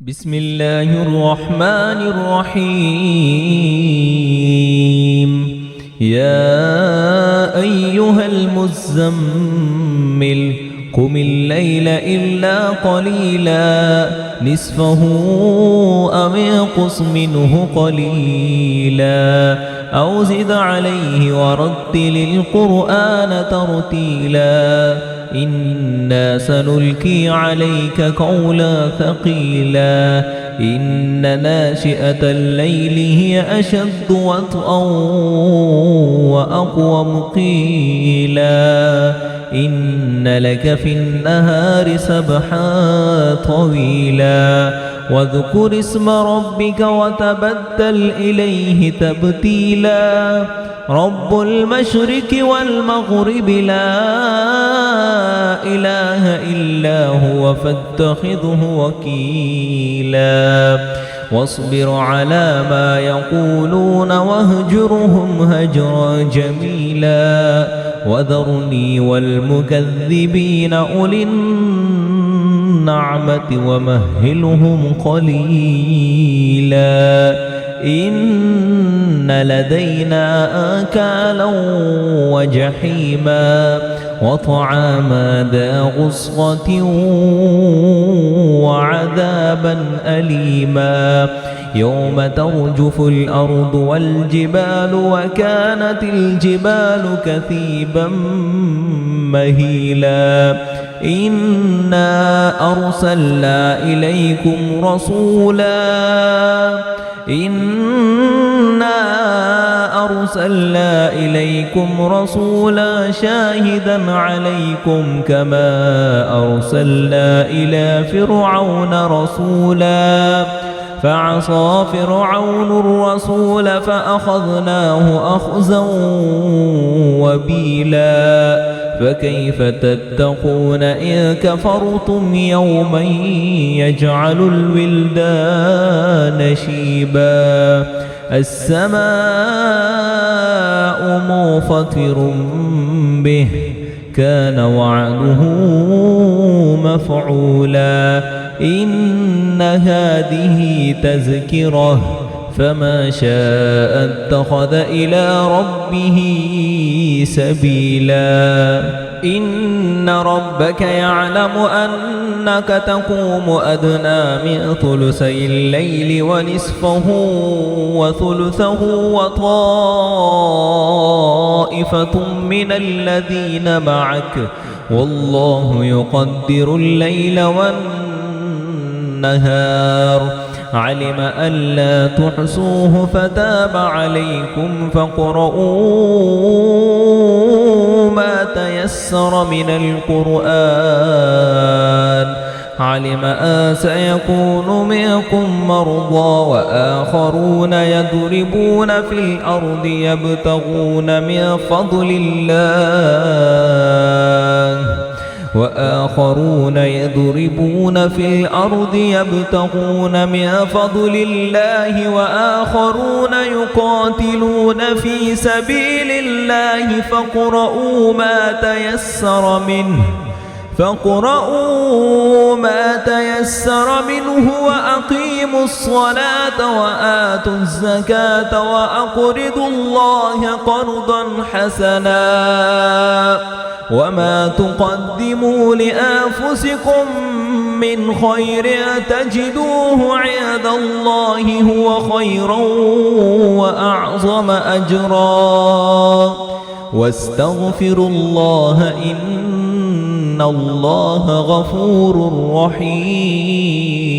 بسم الله الرحمن الرحيم. يا أيها المزمل قم الليل إلا قليلا نصفه أو انقص منه قليلا أو زد عليه ورتل القرآن ترتيلا إنا سنلقي عليك قولا ثقيلا إن ناشئة الليل هي أشد وطئا وأقوم قيلا إن لك في النهار سبحا طويلا واذكر اسم ربك وتبتل إليه تبتيلا رب المشرق والمغرب لا إله إلا هو فاتخذه وكيلا واصبر على ما يقولون واهجرهم هجرا جميلا وذرني والمكذبين أولي النعمة ومهلهم قليلا إن لدينا آكالا وجحيما وطعاما ذا غصة وعذابا أليما يوم ترجف الأرض والجبال وكانت الجبال كثيبا مهيلا إنا أرسلنا إليكم رسولا شاهدا عليكم كما أرسلنا إلى فرعون رسولا فعصى فرعون الرسول فأخذناه أخذا وبيلا فكيف تتقون إن كفرتم يوما يجعل الولدان شيبا السماء منفطر به كان وعده مفعولا إن هذه تذكرة فما شاء اتخذ إلى ربه سبيلا إن ربك يعلم أنك تقوم أدنى من ثلثي الليل ونصفه وثلثه وطائفة من الذين معك والله يقدر الليل والنهار علم أن لا تحصوه فتاب عليكم فاقرؤوا ما تيسر من القرآن علم أن سيكون منكم مرضى وآخرون يضربون في الأرض يبتغون من فضل الله وآخرون يضربون في الأرض يبتغون من فضل الله وآخرون يقاتلون في سبيل الله فاقرؤوا ما تيسر منه وأقيموا الصلاة وآتوا الزكاة وأقرضوا الله قرضا حسنا وما تقدموا لأنفسكم من خير تجدوه عند الله هو خيرا وأعظم أجرا واستغفروا الله إن الله غفور رحيم.